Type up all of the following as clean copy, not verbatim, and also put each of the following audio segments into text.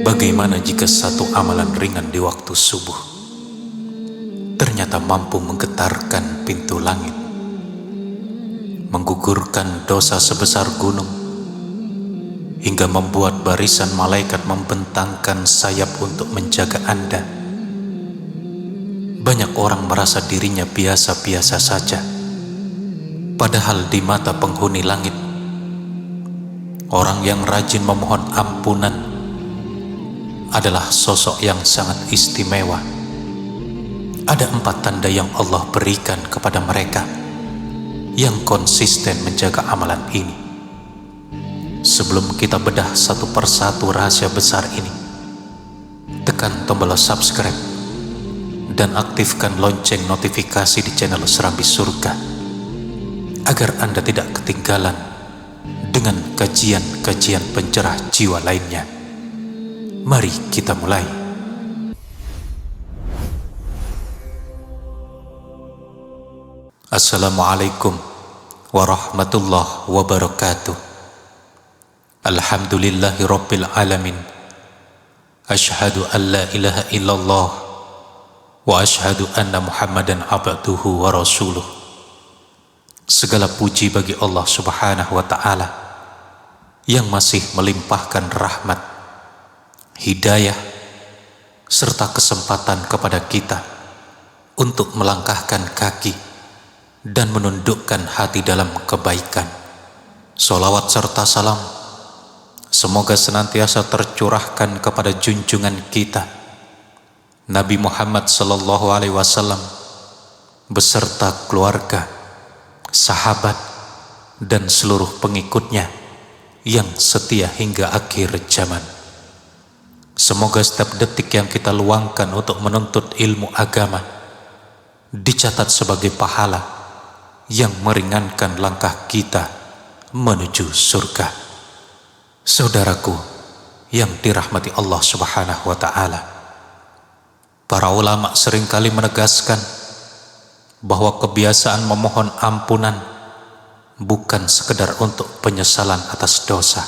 Bagaimana jika satu amalan ringan di waktu subuh ternyata mampu menggetarkan pintu langit, menggugurkan dosa sebesar gunung, hingga membuat barisan malaikat membentangkan sayap untuk menjaga Anda. Banyak orang merasa dirinya biasa-biasa saja, padahal di mata penghuni langit, orang yang rajin memohon ampunan adalah sosok yang sangat istimewa. Ada 4 tanda yang Allah berikan kepada mereka yang konsisten menjaga amalan ini. Sebelum kita bedah satu persatu rahasia besar ini, tekan tombol subscribe dan aktifkan lonceng notifikasi di channel Serambi Surga agar Anda tidak ketinggalan dengan kajian-kajian pencerah jiwa lainnya. Mari kita mulai. Assalamualaikum warahmatullahi wabarakatuh. Alhamdulillahi rabbil alamin. Ashhadu an la ilaha illallah wa ashhadu anna Muhammadan abduhu wa rasuluh. Segala puji bagi Allah Subhanahu wa ta'ala yang masih melimpahkan rahmat, hidayah, serta kesempatan kepada kita untuk melangkahkan kaki dan menundukkan hati dalam kebaikan. Sholawat serta salam semoga senantiasa tercurahkan kepada junjungan kita Nabi Muhammad sallallahu alaihi wasallam beserta keluarga, sahabat, dan seluruh pengikutnya yang setia hingga akhir zaman. Semoga setiap detik yang kita luangkan untuk menuntut ilmu agama dicatat sebagai pahala yang meringankan langkah kita menuju surga. Saudaraku yang dirahmati Allah Subhanahu wa ta'ala, para ulama seringkali menegaskan bahwa kebiasaan memohon ampunan bukan sekedar untuk penyesalan atas dosa,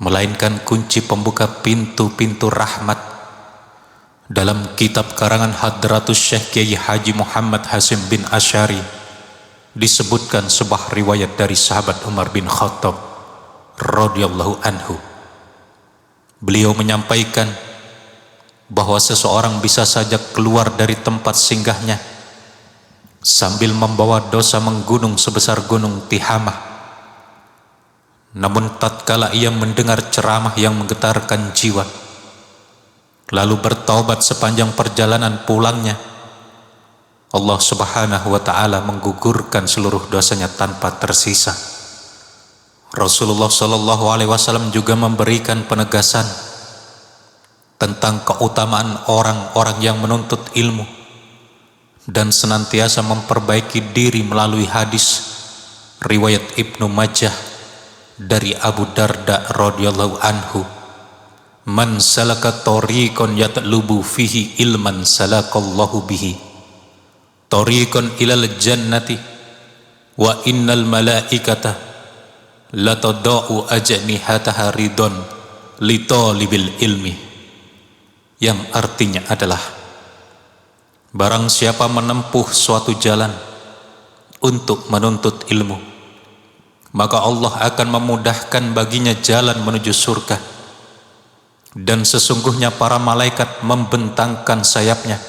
melainkan kunci pembuka pintu-pintu rahmat. Dalam kitab karangan Hadratus Syekh Kiai Haji Muhammad Hasim bin Asy'ari disebutkan sebuah riwayat dari sahabat Umar bin Khattab radhiyallahu anhu. Beliau menyampaikan bahwa seseorang bisa saja keluar dari tempat singgahnya sambil membawa dosa menggunung sebesar gunung Tihamah. Namun tatkala ia mendengar ceramah yang menggetarkan jiwa, lalu bertaubat sepanjang perjalanan pulangnya, Allah Subhanahu wa ta'ala menggugurkan seluruh dosanya tanpa tersisa. Rasulullah sallallahu alaihi wasallam juga memberikan penegasan tentang keutamaan orang-orang yang menuntut ilmu dan senantiasa memperbaiki diri melalui hadis riwayat Ibnu Majah dari Abu Darda radhiyallahu anhu, man salaka tariqan yatlubu fihi ilman salakallahu bihi tariqan ilal jannati wa innal malaikata latadau ajnihataha ridon li talibil ilmi, yang artinya adalah barang siapa menempuh suatu jalan untuk menuntut ilmu, maka Allah akan memudahkan baginya jalan menuju surga, dan sesungguhnya para malaikat membentangkan sayapnya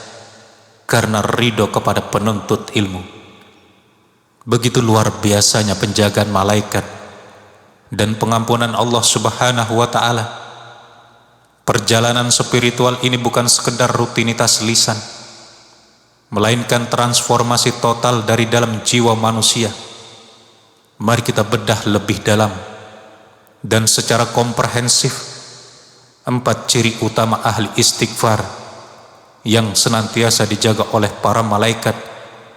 karena ridho kepada penuntut ilmu. Begitu luar biasanya penjagaan malaikat dan pengampunan Allah Subhanahu wa ta'ala. Perjalanan spiritual ini bukan sekedar rutinitas lisan, melainkan transformasi total dari dalam jiwa manusia. Mari kita bedah lebih dalam dan secara komprehensif 4 ciri utama ahli istighfar yang senantiasa dijaga oleh para malaikat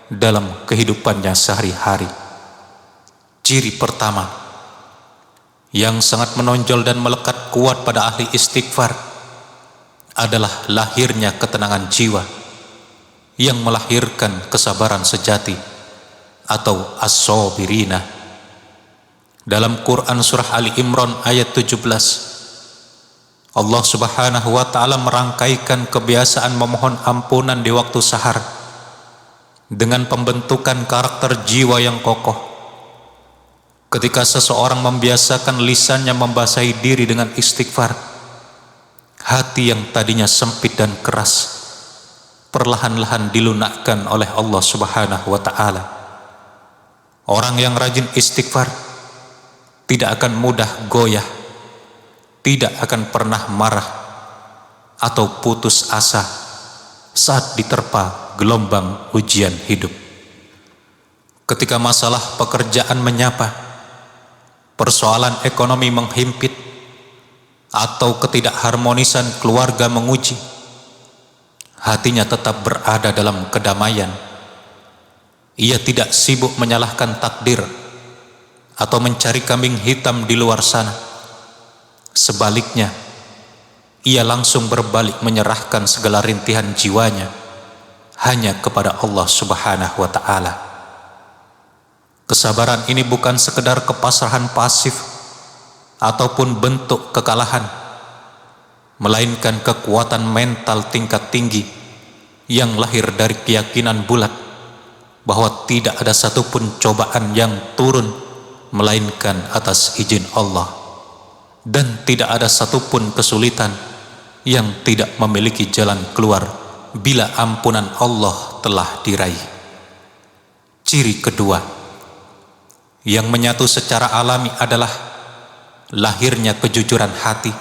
dalam kehidupannya sehari-hari. Ciri pertama yang sangat menonjol dan melekat kuat pada ahli istighfar adalah lahirnya ketenangan jiwa yang melahirkan kesabaran sejati atau as-sabirina. Dalam Quran surah Ali Imran ayat 17, Allah Subhanahu wa ta'ala merangkaikan kebiasaan memohon ampunan di waktu sahar dengan pembentukan karakter jiwa yang kokoh. Ketika seseorang membiasakan lisannya membasahi diri dengan istighfar, hati yang tadinya sempit dan keras perlahan-lahan dilunakkan oleh Allah Subhanahu wa ta'ala. Orang yang rajin istighfar tidak akan mudah goyah, tidak akan pernah marah atau putus asa saat diterpa gelombang ujian hidup. Ketika masalah pekerjaan menyapa, persoalan ekonomi menghimpit, atau ketidakharmonisan keluarga menguji, hatinya tetap berada dalam kedamaian. Ia tidak sibuk menyalahkan takdir atau mencari kambing hitam di luar sana. Sebaliknya, ia langsung berbalik menyerahkan segala rintihan jiwanya hanya kepada Allah Subhanahu wa ta'ala. Kesabaran ini bukan sekedar kepasrahan pasif ataupun bentuk kekalahan, melainkan kekuatan mental tingkat tinggi yang lahir dari keyakinan bulat bahwa tidak ada satupun cobaan yang turun melainkan atas izin Allah, dan tidak ada satupun kesulitan yang tidak memiliki jalan keluar bila ampunan Allah telah diraih. Ciri kedua yang menyatu secara alami adalah lahirnya kejujuran hati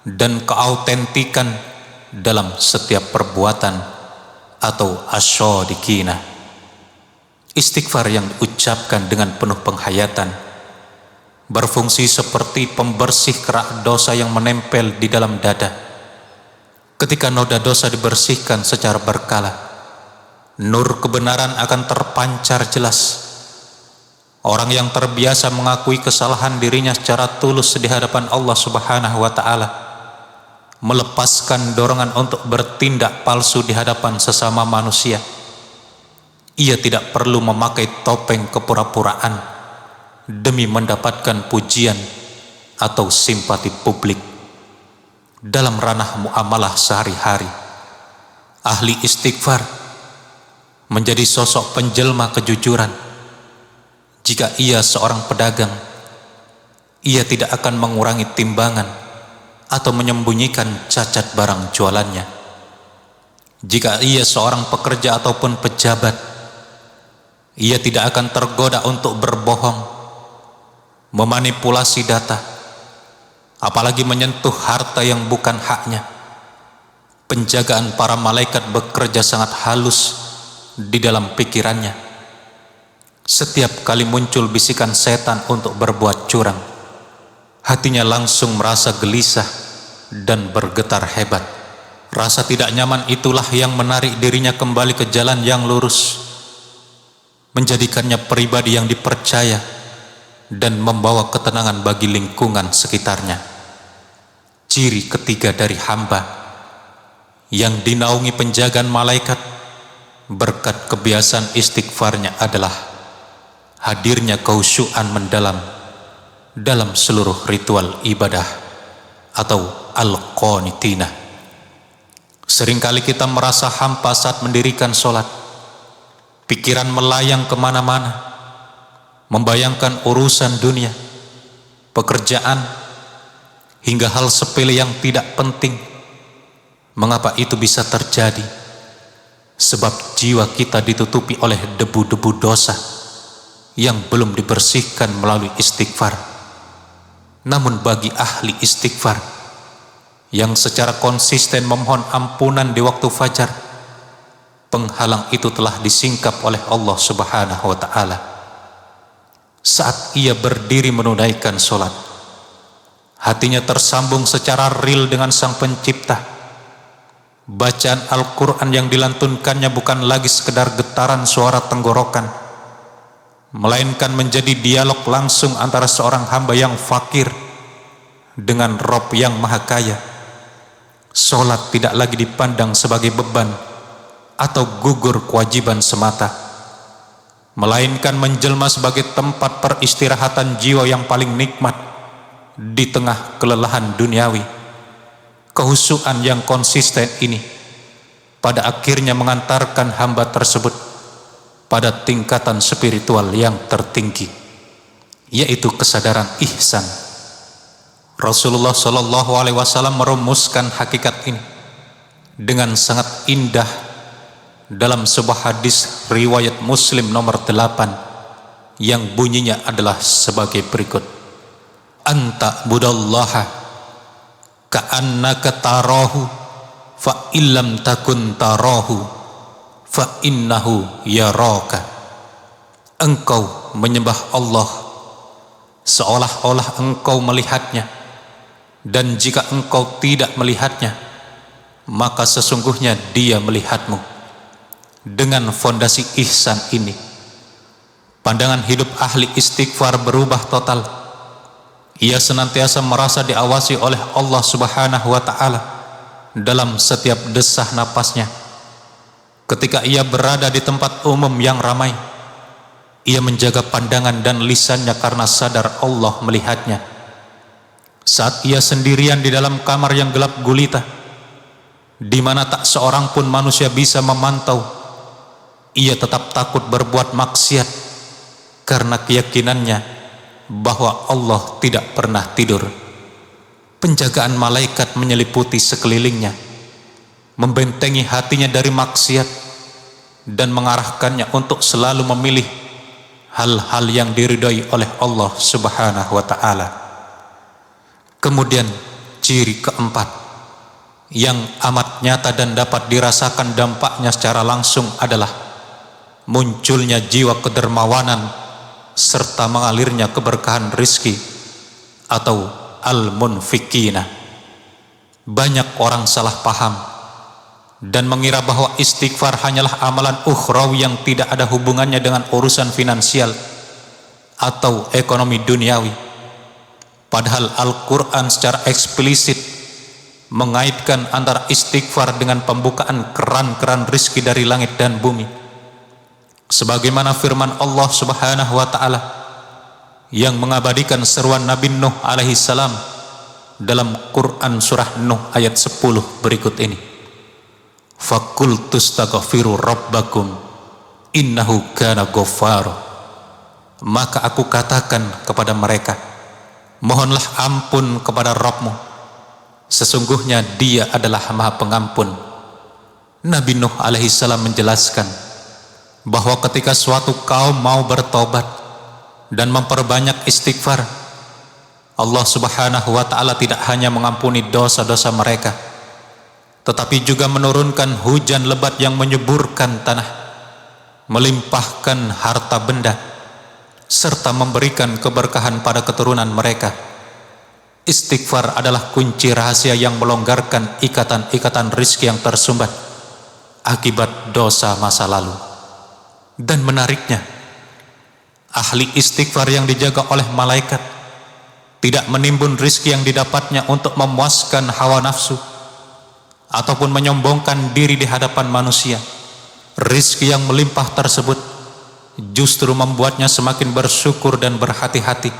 dan keautentikan dalam setiap perbuatan atau asyadikina. Istighfar yang diucapkan dengan penuh penghayatan berfungsi seperti pembersih kerak dosa yang menempel di dalam dada. Ketika noda dosa dibersihkan secara berkala, nur kebenaran akan terpancar jelas. Orang yang terbiasa mengakui kesalahan dirinya secara tulus di hadapan Allah Subhanahu wa ta'ala, melepaskan dorongan untuk bertindak palsu di hadapan sesama manusia. Ia tidak perlu memakai topeng kepura-puraan demi mendapatkan pujian atau simpati publik. Dalam ranah muamalah sehari-hari, ahli istighfar menjadi sosok penjelma kejujuran. Jika ia seorang pedagang, ia tidak akan mengurangi timbangan atau menyembunyikan cacat barang jualannya. Jika ia seorang pekerja ataupun pejabat, ia tidak akan tergoda untuk berbohong, memanipulasi data, apalagi menyentuh harta yang bukan haknya. Penjagaan para malaikat bekerja sangat halus di dalam pikirannya. Setiap kali muncul bisikan setan untuk berbuat curang, hatinya langsung merasa gelisah dan bergetar hebat. Rasa tidak nyaman itulah yang menarik dirinya kembali ke jalan yang lurus, menjadikannya pribadi yang dipercaya dan membawa ketenangan bagi lingkungan sekitarnya. Ciri ketiga dari hamba yang dinaungi penjagaan malaikat berkat kebiasaan istighfarnya adalah hadirnya khusyuan mendalam dalam seluruh ritual ibadah atau al-qanitina. Seringkali kita merasa hampa saat mendirikan sholat. Pikiran melayang kemana-mana, membayangkan urusan dunia, pekerjaan, hingga hal sepele yang tidak penting. Mengapa itu bisa terjadi? Sebab jiwa kita ditutupi oleh debu-debu dosa yang belum dibersihkan melalui istighfar. Namun bagi ahli istighfar yang secara konsisten memohon ampunan di waktu fajar, penghalang itu telah disingkap oleh Allah Subhanahu wa ta'ala. Saat ia berdiri menunaikan sholat, hatinya tersambung secara real dengan Sang Pencipta. Bacaan Al-Quran yang dilantunkannya bukan lagi sekedar getaran suara tenggorokan, melainkan menjadi dialog langsung antara seorang hamba yang fakir dengan Rabb yang maha kaya. Sholat tidak lagi dipandang sebagai beban atau gugur kewajiban semata, melainkan menjelma sebagai tempat peristirahatan jiwa yang paling nikmat di tengah kelelahan duniawi. Kehusuan yang konsisten ini pada akhirnya mengantarkan hamba tersebut pada tingkatan spiritual yang tertinggi, yaitu kesadaran ihsan. Rasulullah Shallallahu Alaihi Wasallam merumuskan hakikat ini dengan sangat indah dalam sebuah hadis riwayat Muslim nomor 8 yang bunyinya adalah sebagai berikut: anta budallaha ka'annaka tarahu fa illam takun tarahu fa innahu yaraka. Engkau menyembah Allah seolah-olah engkau melihatnya, dan jika engkau tidak melihatnya, maka sesungguhnya dia melihatmu. Dengan fondasi ihsan ini, pandangan hidup ahli istighfar berubah total. Ia senantiasa merasa diawasi oleh Allah Subhanahu wa Ta'ala dalam setiap desah napasnya. Ketika ia berada di tempat umum yang ramai, ia menjaga pandangan dan lisannya karena sadar Allah melihatnya. Saat ia sendirian di dalam kamar yang gelap gulita, di mana tak seorang pun manusia bisa memantau, ia tetap takut berbuat maksiat karena keyakinannya bahwa Allah tidak pernah tidur. Penjagaan malaikat menyeliputi sekelilingnya, membentengi hatinya dari maksiat dan mengarahkannya untuk selalu memilih hal-hal yang diridhai oleh Allah Subhanahu wa Ta'ala. Kemudian ciri keempat yang amat nyata dan dapat dirasakan dampaknya secara langsung adalah munculnya jiwa kedermawanan serta mengalirnya keberkahan rizki atau al-munfikina. Banyak orang salah paham dan mengira bahwa istighfar hanyalah amalan ukhrawi yang tidak ada hubungannya dengan urusan finansial atau ekonomi duniawi. Padahal Al-Quran secara eksplisit mengaitkan antara istighfar dengan pembukaan keran-keran rizki dari langit dan bumi. Sebagaimana firman Allah Subhanahu wa Ta'ala yang mengabadikan seruan Nabi Nuh alaihi salam dalam Quran surah Nuh ayat 10 berikut ini: fakultustaghfiru rabbakum innahu kana ghaffara. Maka aku katakan kepada mereka, mohonlah ampun kepada Rabbmu, sesungguhnya dia adalah maha pengampun. Nabi Nuh alaihi salam menjelaskan bahwa ketika suatu kaum mau bertobat dan memperbanyak istighfar, Allah Subhanahu wa Ta'ala tidak hanya mengampuni dosa-dosa mereka, tetapi juga menurunkan hujan lebat yang menyuburkan tanah, melimpahkan harta benda, serta memberikan keberkahan pada keturunan mereka. Istighfar adalah kunci rahasia yang melonggarkan ikatan-ikatan rizki yang tersumbat akibat dosa masa lalu. Dan menariknya, ahli istighfar yang dijaga oleh malaikat tidak menimbun rizki yang didapatnya untuk memuaskan hawa nafsu ataupun menyombongkan diri di hadapan manusia. Rizki yang melimpah tersebut justru membuatnya semakin bersyukur dan berhati-hati.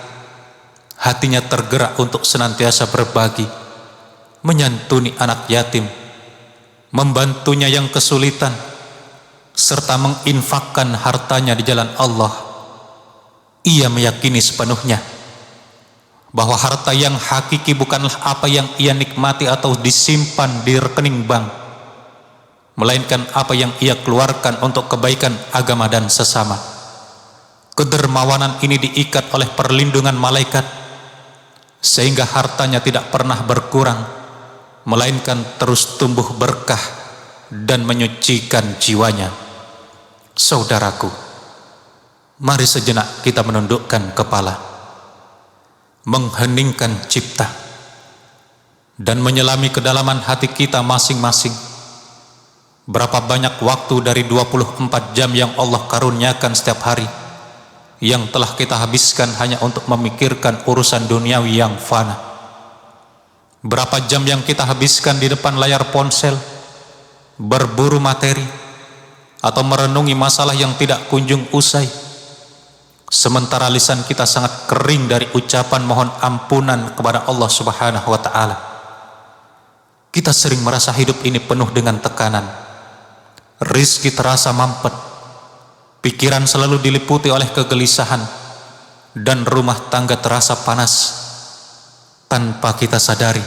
Hatinya tergerak untuk senantiasa berbagi, menyantuni anak yatim, membantunya yang kesulitan, serta menginfakkan hartanya di jalan Allah. Ia meyakini sepenuhnya bahwa harta yang hakiki bukanlah apa yang ia nikmati atau disimpan di rekening bank, melainkan apa yang ia keluarkan untuk kebaikan agama dan sesama. Kedermawanan ini diikat oleh perlindungan malaikat, sehingga hartanya tidak pernah berkurang, melainkan terus tumbuh berkah dan menyucikan jiwanya. Saudaraku, mari sejenak kita menundukkan kepala, mengheningkan cipta, dan menyelami kedalaman hati kita masing-masing. Berapa banyak waktu dari 24 jam yang Allah karuniakan setiap hari yang telah kita habiskan hanya untuk memikirkan urusan duniawi yang fana? Berapa jam yang kita habiskan di depan layar ponsel, berburu materi, atau merenungi masalah yang tidak kunjung usai, sementara lisan kita sangat kering dari ucapan mohon ampunan kepada Allah Subhanahu wa Ta'ala. Kita sering merasa hidup ini penuh dengan tekanan. Rizki terasa mampet, pikiran selalu diliputi oleh kegelisahan, dan rumah tangga terasa panas. Tanpa kita sadari,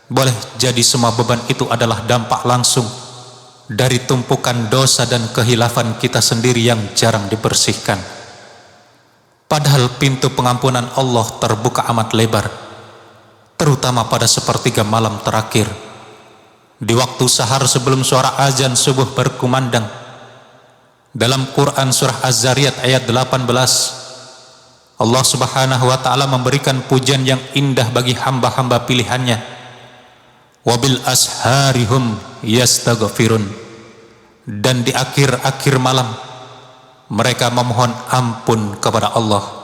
boleh jadi semua beban itu adalah dampak langsung dari tumpukan dosa dan kehilafan kita sendiri yang jarang dibersihkan. Padahal pintu pengampunan Allah terbuka amat lebar, terutama pada sepertiga malam terakhir, di waktu sahar sebelum suara azan subuh berkumandang. Dalam Quran surah Az-Zariyat ayat 18, Allah subhanahu wa ta'ala memberikan pujian yang indah bagi hamba-hamba pilihannya. Wabil asharihum yastaghfirun. Dan di akhir-akhir malam mereka memohon ampun kepada Allah.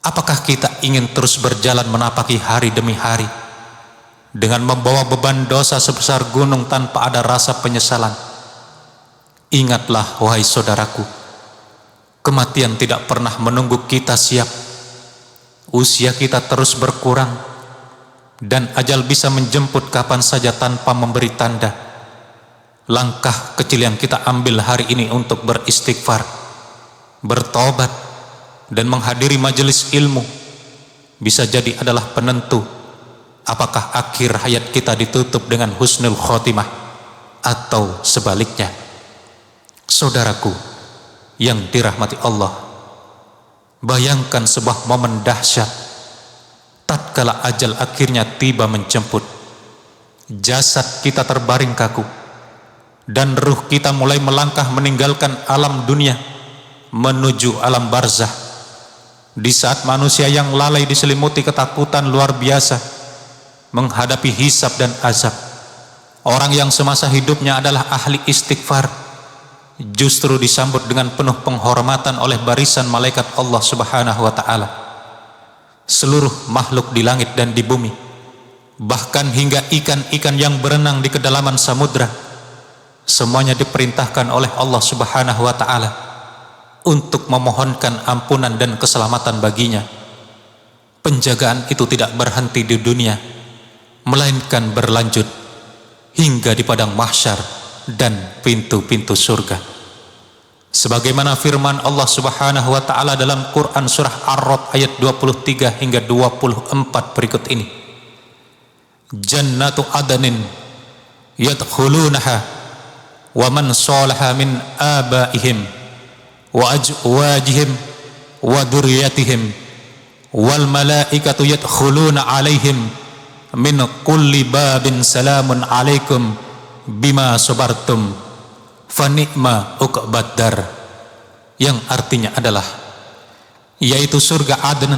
Apakah kita ingin terus berjalan menapaki hari demi hari dengan membawa beban dosa sebesar gunung tanpa ada rasa penyesalan? Ingatlah wahai saudaraku, kematian tidak pernah menunggu kita siap. Usia kita terus berkurang, dan ajal bisa menjemput kapan saja tanpa memberi tanda. Langkah kecil yang kita ambil hari ini untuk beristighfar, bertobat, dan menghadiri majelis ilmu bisa jadi adalah penentu apakah akhir hayat kita ditutup dengan husnul khotimah atau sebaliknya. Saudaraku yang dirahmati Allah, bayangkan sebuah momen dahsyat tatkala ajal akhirnya tiba menjemput. Jasad kita terbaring kaku dan ruh kita mulai melangkah meninggalkan alam dunia menuju alam barzah. Di saat manusia yang lalai diselimuti ketakutan luar biasa menghadapi hisab dan azab, orang yang semasa hidupnya adalah ahli istighfar justru disambut dengan penuh penghormatan oleh barisan malaikat Allah subhanahu wa ta'ala. Seluruh makhluk di langit dan di bumi, bahkan hingga ikan-ikan yang berenang di kedalaman samudra, semuanya diperintahkan oleh Allah subhanahu wa ta'ala untuk memohonkan ampunan dan keselamatan baginya. Penjagaan itu tidak berhenti di dunia, melainkan berlanjut hingga di padang mahsyar dan pintu-pintu surga. Sebagaimana firman Allah subhanahu wa ta'ala dalam Quran surah Ar-Ra'd ayat 23 hingga 24 berikut ini. Jannatu adnin yadkhulunaha wa man salaha min abaihim wa azwajihim wa dzurriyyatihim wal malaikatu yadkhuluna alaihim min kulli babin salamun alaikum bima sabartum fa ni'ma uqbad dar, yang artinya adalah yaitu surga Aden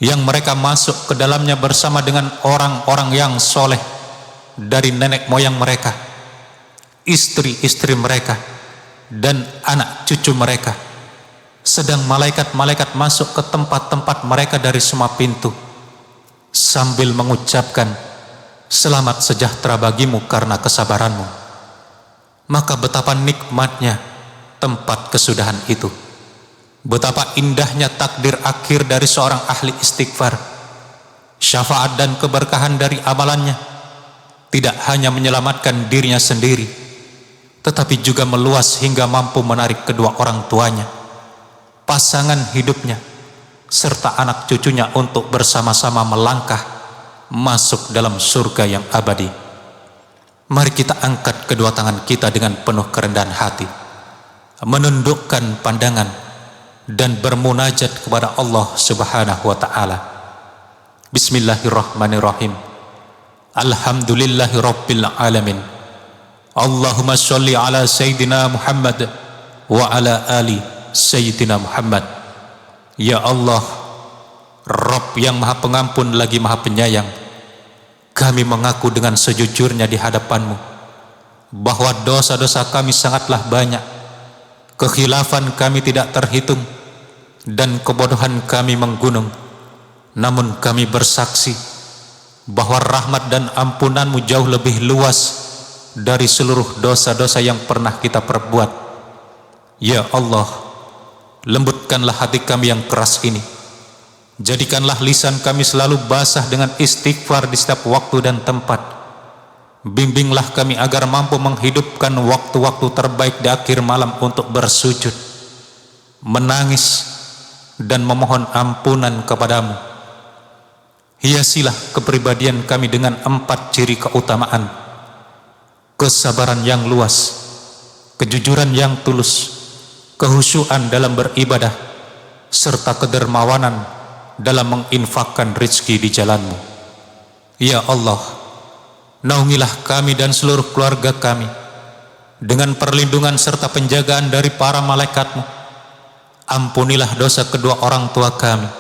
yang mereka masuk ke dalamnya bersama dengan orang-orang yang soleh dari nenek moyang mereka, istri-istri mereka, dan anak cucu mereka, sedang malaikat-malaikat masuk ke tempat-tempat mereka dari semua pintu sambil mengucapkan selamat sejahtera bagimu karena kesabaranmu. Maka betapa nikmatnya tempat kesudahan itu, betapa indahnya takdir akhir dari seorang ahli istighfar. Syafaat dan keberkahan dari amalannya tidak hanya menyelamatkan dirinya sendiri, tetapi juga meluas hingga mampu menarik kedua orang tuanya, pasangan hidupnya, serta anak cucunya untuk bersama-sama melangkah masuk dalam surga yang abadi. Mari kita angkat kedua tangan kita dengan penuh kerendahan hati, menundukkan pandangan dan bermunajat kepada Allah subhanahu wa ta'ala. Bismillahirrahmanirrahim. Alhamdulillahi rabbil alamin. Allahumma sholli ala Sayyidina Muhammad wa ala ali Sayyidina Muhammad. Ya Allah, Rabb yang maha pengampun lagi maha penyayang, kami mengaku dengan sejujurnya di hadapan-Mu bahwa dosa-dosa kami sangatlah banyak, kekhilafan kami tidak terhitung, dan kebodohan kami menggunung. Namun kami bersaksi bahwa rahmat dan ampunan-Mu jauh lebih luas dari seluruh dosa-dosa yang pernah kita perbuat. Ya Allah, lembutkanlah hati kami yang keras ini, Jadikanlah lisan kami selalu basah dengan istighfar di setiap waktu dan tempat. Bimbinglah kami agar mampu menghidupkan waktu-waktu terbaik di akhir malam untuk bersujud, menangis, dan memohon ampunan kepadamu. Hiasilah kepribadian kami dengan 4 ciri keutamaan: kesabaran yang luas, kejujuran yang tulus, kehusyuan dalam beribadah, serta kedermawanan dalam menginfakkan rezeki di jalanmu. Ya Allah, naungilah kami dan seluruh keluarga kami dengan perlindungan serta penjagaan dari para malaikatmu. Ampunilah dosa kedua orang tua kami.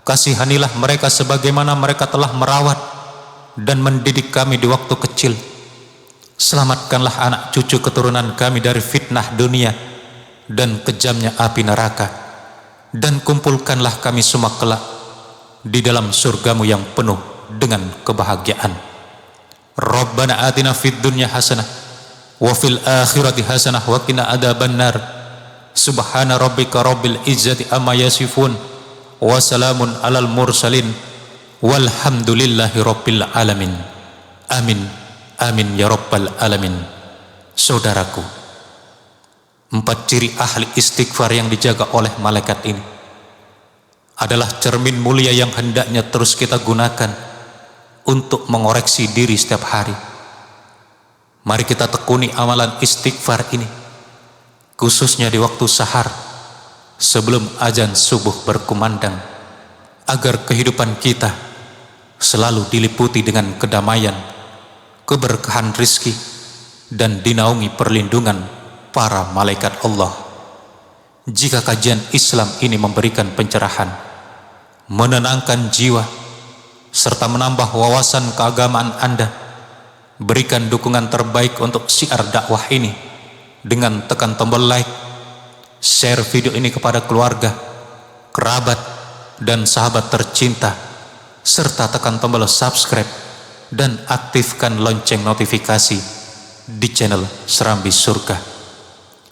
Kasihanilah mereka sebagaimana mereka telah merawat dan mendidik kami di waktu kecil. Selamatkanlah anak cucu keturunan kami dari fitnah dunia dan kejamnya api neraka. Dan kumpulkanlah kami semua kelak di dalam surgamu yang penuh dengan kebahagiaan. Rabbana atina fid dunya hasanah wa fil akhirati hasanah wa qina adzabannar. Subhana rabbika rabbil izzati amma yasifun wa salamun alal mursalin walhamdulillahi rabbil alamin. Amin amin ya rabbal alamin. Saudaraku, 4 ciri ahli istighfar yang dijaga oleh malaikat ini adalah cermin mulia yang hendaknya terus kita gunakan untuk mengoreksi diri setiap hari. Mari kita tekuni amalan istighfar ini, khususnya di waktu sahar sebelum azan subuh berkumandang, agar kehidupan kita selalu diliputi dengan kedamaian, keberkahan rizki, dan dinaungi perlindungan para malaikat Allah. Jika kajian Islam ini memberikan pencerahan, menenangkan jiwa, serta menambah wawasan keagamaan Anda, berikan dukungan terbaik untuk syiar dakwah ini dengan tekan tombol like, share video ini kepada keluarga, kerabat, dan sahabat tercinta, serta tekan tombol subscribe dan aktifkan lonceng notifikasi di channel Serambi Surga.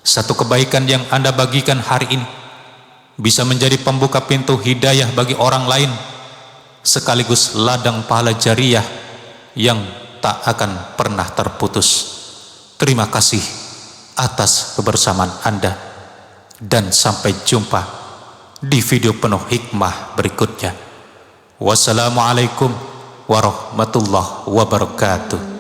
Satu kebaikan yang Anda bagikan hari ini bisa menjadi pembuka pintu hidayah bagi orang lain, sekaligus ladang pahala jariah yang tak akan pernah terputus. Terima kasih atas kebersamaan Anda, dan sampai jumpa di video penuh hikmah berikutnya. Wassalamualaikum warahmatullahi wabarakatuh.